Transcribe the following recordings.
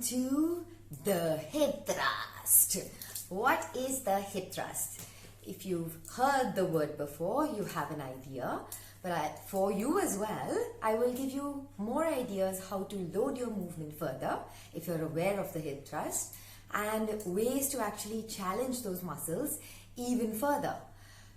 to the hip thrust. What is the hip thrust? If you've heard the word before, you have an idea. But for you as well, I will give you more ideas how to load your movement further if you're aware of the hip thrust, and ways to actually challenge those muscles even further.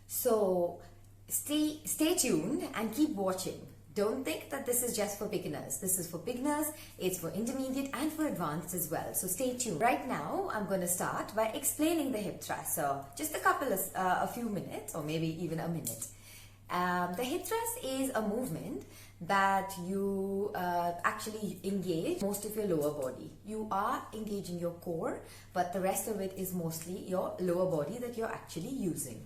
So stay tuned and keep watching. Don't think that this is just for beginners. This is for beginners, it's for intermediate and for advanced as well. So stay tuned. Right now, I'm going to start by explaining the hip thrust. So just a few minutes or maybe even a minute. The hip thrust is a movement that you actually engage most of your lower body. You are engaging your core, but the rest of it is mostly your lower body that you're actually using.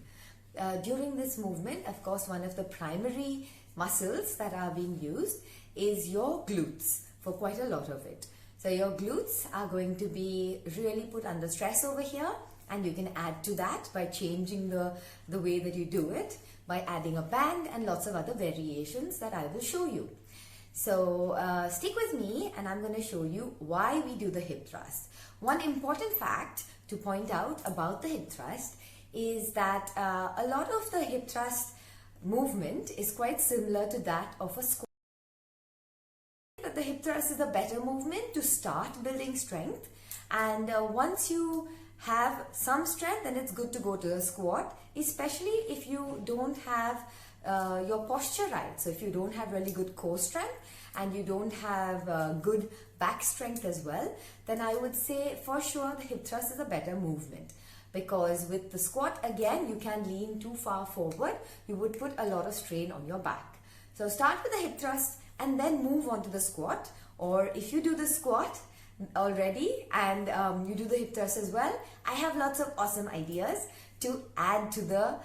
During this movement, of course, one of the primary muscles that are being used is your glutes for quite a lot of it. So your glutes are going to be really put under stress over here, and you can add to that by changing the way that you do it, by adding a band and lots of other variations that I will show you. So stick with me and I'm going to show you why we do the hip thrust. One important fact to point out about the hip thrust is that a lot of the hip thrust movement is quite similar to that of a squat. The hip thrust is a better movement to start building strength, and once you have some strength, then it's good to go to a squat, especially if you don't have your posture right. So if you don't have really good core strength and you don't have good back strength as well, then I would say for sure the hip thrust is a better movement. Because with the squat, again, you can lean too far forward. You would put a lot of strain on your back. So start with the hip thrust and then move on to the squat. Or if you do the squat already and you do the hip thrust as well, I have lots of awesome ideas to add to the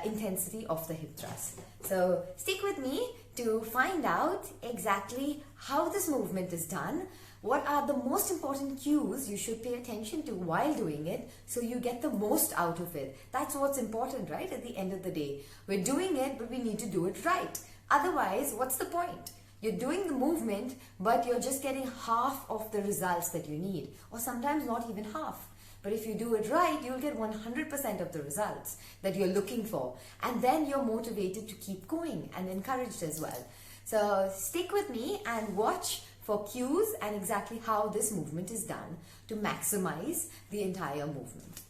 intensity of the hip thrust. So stick with me to find out exactly how this movement is done. What are the most important cues you should pay attention to while doing it so you get the most out of it? That's what's important, right? At the end of the day, we're doing it, but we need to do it right. Otherwise, what's the point? You're doing the movement, but you're just getting half of the results that you need, or sometimes not even half. But if you do it right, you'll get 100% of the results that you're looking for. And then you're motivated to keep going and encouraged as well. So stick with me and watch for cues and exactly how this movement is done to maximize the entire movement.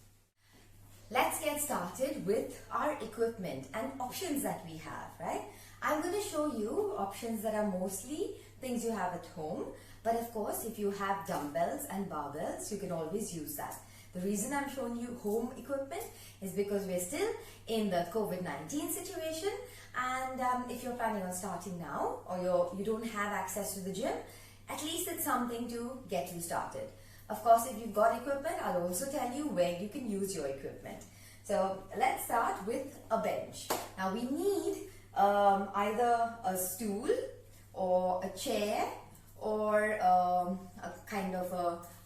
Let's get started with our equipment and options that we have, right? I'm going to show you options that are mostly things you have at home, but of course if you have dumbbells and barbells, you can always use that. The reason I'm showing you home equipment is because we're still in the COVID-19 situation, and if you're planning on starting now or you don't have access to the gym, at least it's something to get you started. Of course, if you've got equipment, I'll also tell you where you can use your equipment. So let's start with a bench. Now we need either a stool or a chair or a kind of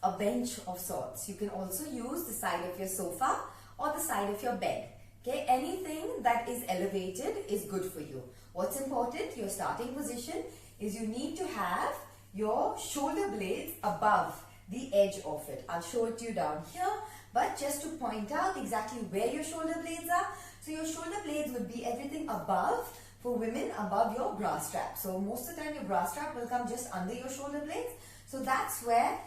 a bench of sorts. You can also use the side of your sofa or the side of your bed. Okay, anything that is elevated is good for you. What's important, your starting position, is you need to have your shoulder blades above the edge of it. I'll show it to you down here, but just to point out exactly where your shoulder blades are. So your shoulder blades would be everything above, for women, above your bra strap. So most of the time your bra strap will come just under your shoulder blades. So that's where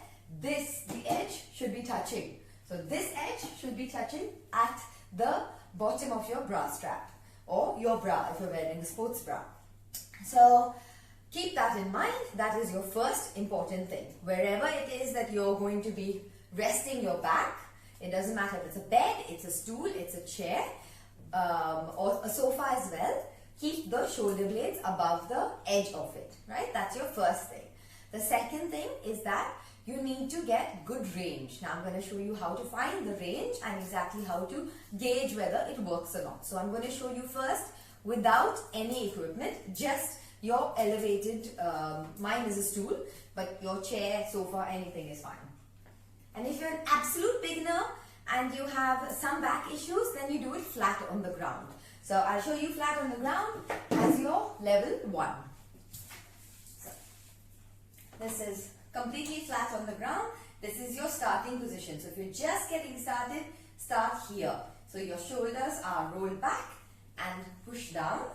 the edge should be touching. So this edge should be touching at the bottom of your bra strap or your bra if you're wearing a sports bra. So keep that in mind. That is your first important thing. Wherever it is that you're going to be resting your back, it doesn't matter if it's a bed, it's a stool, it's a chair, or a sofa as well, keep the shoulder blades above the edge of it, right? That's your first thing. The second thing is that you need to get good range. Now I'm going to show you how to find the range and exactly how to gauge whether it works or not. So I'm going to show you first without any equipment, just your elevated, mine is a stool, but your chair, sofa, anything is fine. And if you're an absolute beginner and you have some back issues, then you do it flat on the ground. So I'll show you flat on the ground as your level 1. So this is completely flat on the ground. This is your starting position. So if you're just getting started, start here. So your shoulders are rolled back and pushed down.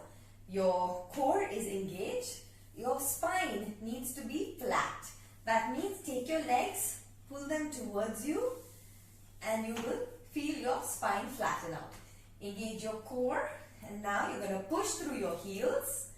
Your core is engaged. Your spine needs to be flat. That means take your legs, pull them towards you, and you will feel your spine flatten out. Engage your core, and now you're going to push through your heels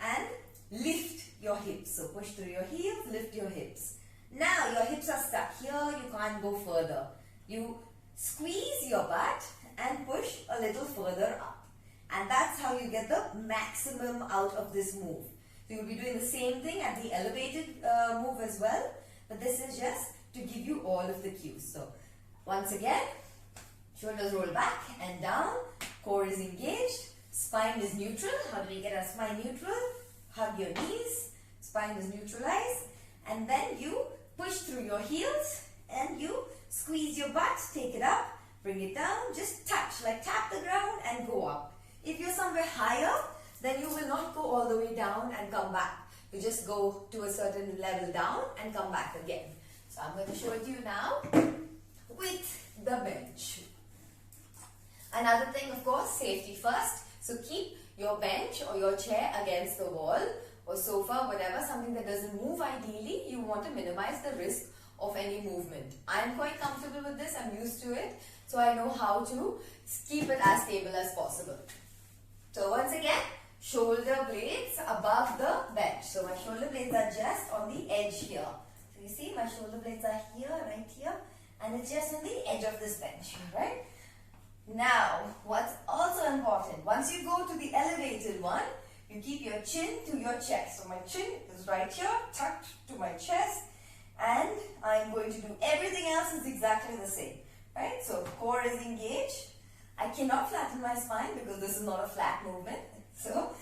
and lift your hips. So push through your heels, lift your hips. Now your hips are stuck here, you can't go further. You squeeze your butt and push a little further up. And that's how you get the maximum out of this move. So you'll be doing the same thing at the elevated move as well. But this is just to give you all of the cues. So once again, shoulders roll back and down. Core is engaged. Spine is neutral. How do we get our spine neutral? Hug your knees. Spine is neutralized. And then you push through your heels and you squeeze your butt. Take it up. Bring it down. Just touch, like tap the ground and go up. If you're somewhere higher, then you will not go all the way down and come back. You just go to a certain level down and come back again. So I'm going to show it to you now with the bench. Another thing, of course, safety first. So keep your bench or your chair against the wall or sofa, whatever, something that doesn't move ideally. You want to minimize the risk of any movement. I'm quite comfortable with this. I'm used to it. So I know how to keep it as stable as possible. So once again, shoulder blades above the bench. So my shoulder blades are just on the edge here. So you see my shoulder blades are here, right here. And it's just on the edge of this bench, right? Now, what's also important, once you go to the elevated one, you keep your chin to your chest. So my chin is right here, tucked to my chest. And I'm going to do everything else is exactly the same, right? So core is engaged. I cannot flatten my spine because this is not a flat movement. So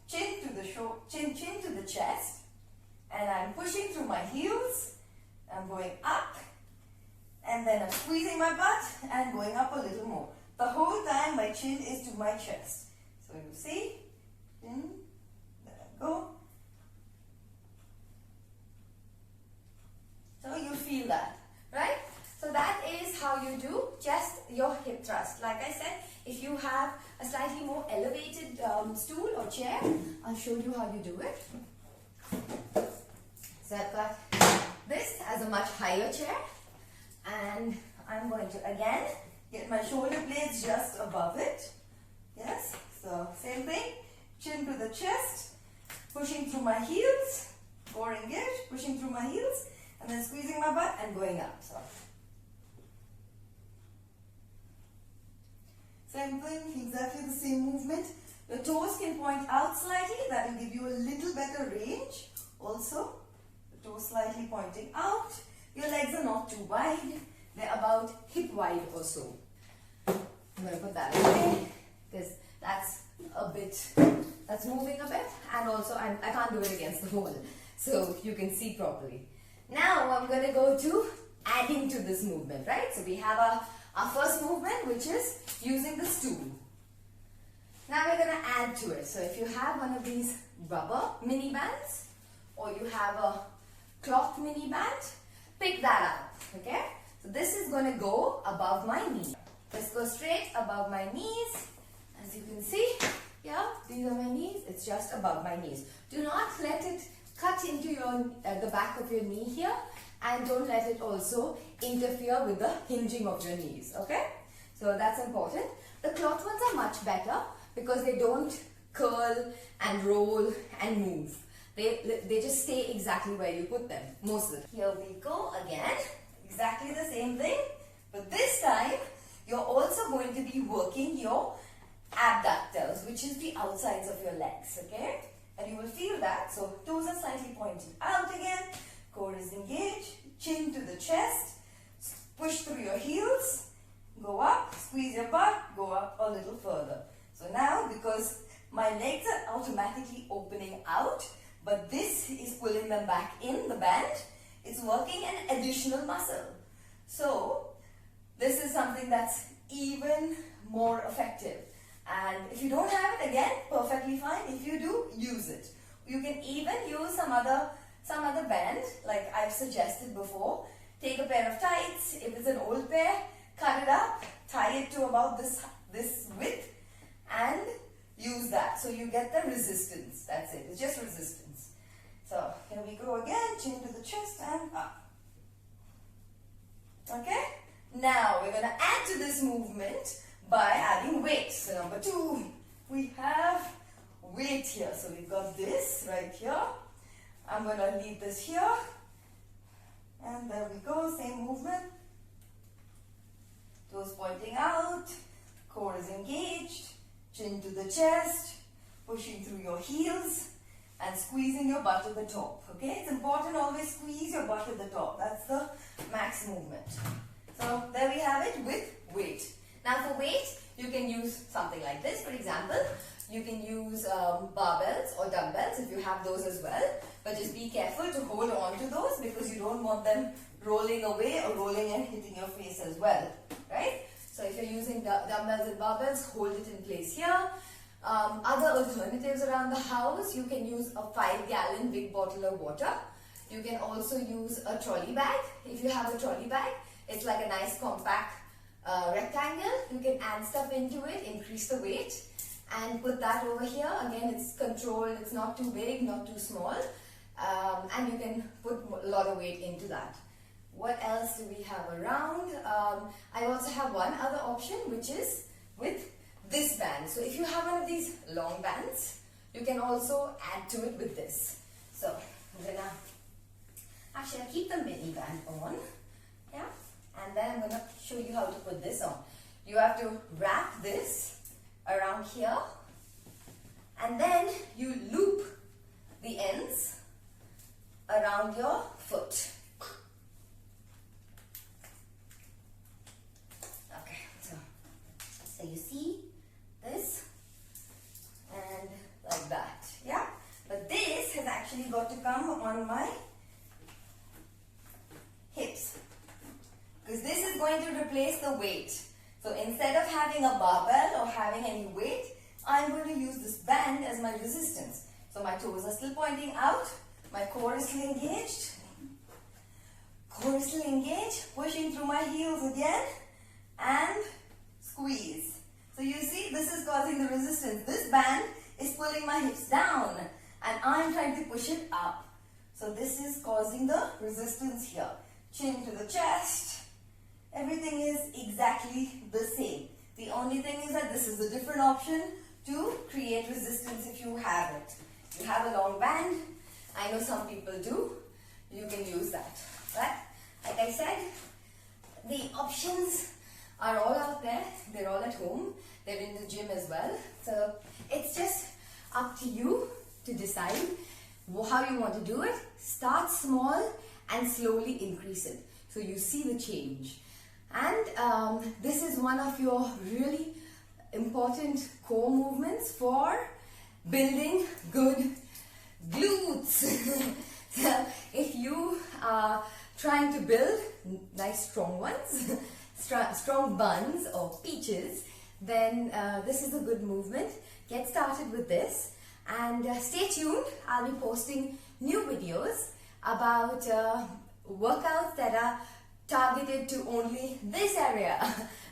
chin to the chest, and I'm pushing through my heels. I'm going up, and then I'm squeezing my butt and going up a little more. The whole time my chin is to my chest. So you see, chin, there I go. So you feel that, right? So that is how you do just your hip thrust. Like I said, if you have a slightly more elevated stool or chair, I'll show you how you do it. So I've got this as a much higher chair, and I'm going to again get my shoulder blades just above it. Yes, so same thing, chin to the chest, pushing through my heels, core engaged, pushing through my heels, and then squeezing my butt and going up. So same thing, exactly the same movement. Your toes can point out slightly, that will give you a little better range. Also, the toes slightly pointing out. Your legs are not too wide, they're about hip wide or so. I'm going to put that away because that's moving a bit, and also I can't do it against the wall, so you can see properly. Now I'm going to go to adding to this movement, right? So we have our first movement, which is using the stool. Now we're going to add to it. So if you have one of these rubber mini bands, or you have a cloth mini band, pick that up, okay? So this is going to go above my knee. Let's go straight above my knees. As you can see, yeah, these are my knees. It's just above my knees. Do not let it cut into the back of your knee here, and don't let it also interfere with the hinging of your knees, okay? So that's important. The cloth ones are much better because they don't curl and roll and move. They just stay exactly where you put them, most of the time. Here we go again, exactly the same thing, but this time you're also going to be working your abductors, which is the outsides of your legs, okay? And you will feel that. So toes are slightly pointed out again, core is engaged, chin to the chest, push through your heels, go up, squeeze your butt, go up a little further. So now, because my legs are automatically opening out, but this is pulling them back in the band, it's working an additional muscle. So this is something that's even more effective. And if you don't have it, again, perfectly fine. If you do, use it. You can even use some other some other band like I've suggested before. Take a pair of tights. If it's an old pair, cut it up, tie it to about this width and use that. So you get the resistance. That's it. It's just resistance. So here we go again. Chin to the chest and up. Okay? Now we're going to add to this movement by adding weight. So number 2, we have weight here. So we've got this right here. I'm going to leave this here. And there we go. Same movement. Toes pointing out. Core is engaged. Chin to the chest. Pushing through your heels. And squeezing your butt to the top. Okay? It's important always squeeze your butt to the top. That's the max movement. So there we have it with weight. Now for weight, you can use something like this. For example, you can use barbells or dumbbells if you have those as well. But just be careful to hold on to those because you don't want them rolling away or rolling and hitting your face as well. Right? So if you're using dumbbells and barbells, hold it in place here. Other alternatives around the house, you can use a 5-gallon big bottle of water. You can also use a trolley bag. If you have a trolley bag, it's like a nice compact rectangle. You can add stuff into it, increase the weight and put that over here. Again, it's controlled, it's not too big, not too small. And you can put a lot of weight into that. What else do we have around? I also have one other option, which is with this band. So if you have one of these long bands, you can also add to it with this. So I'm gonna actually I'll keep the mini band on, yeah, and then I'm gonna show you how to put this on. You have to wrap this around here, and then you loop the ends around your foot. Okay, so you see this and like that, yeah, but this has actually got to come on my hips because this is going to replace the weight. So instead of having a barbell or having any weight, I'm going to use this band as my resistance. So my toes are still pointing out, my core is still engaged, pushing through my heels again and squeeze. So you see, this is causing the resistance. This band is pulling my hips down and I'm trying to push it up. So this is causing the resistance here. Chin to the chest. Everything is exactly the same. The only thing is that this is a different option to create resistance if you have it. You have a long band. I know some people do. You can use that. But like I said, the options are all out there. They're all at home. They're in the gym as well. So it's just up to you to decide how you want to do it. Start small and slowly increase it. So you see the change. And this is one of your really important core movements for building good glutes. So if you are trying to build nice strong ones, strong buns or peaches, then this is a good movement. Get started with this and stay tuned. I'll be posting new videos about workouts that are targeted to only this area.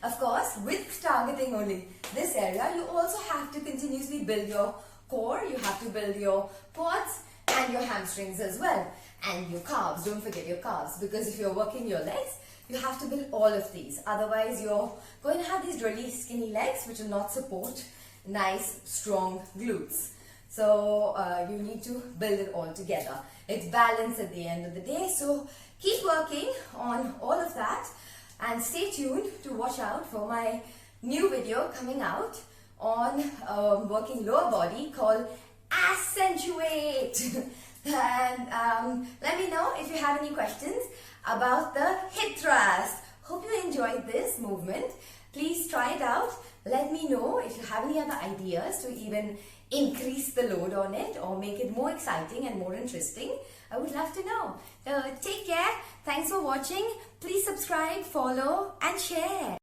Of course, with targeting only this area, you also have to continuously build your core. You have to build your quads and your hamstrings as well, and your calves. Don't forget your calves, because if you're working your legs, you have to build all of these. Otherwise, you're going to have these really skinny legs which will not support nice, strong glutes. So you need to build it all together. It's balance at the end of the day. So keep working on all of that and stay tuned to watch out for my new video coming out on working lower body called Accentuate. And let me know if you have any questions about the hip thrust. Hope you enjoyed this movement. Please try it out. Let me know if you have any other ideas to even increase the load on it or make it more exciting and more interesting. I would love to know. Take care. Thanks for watching. Please subscribe, follow and share.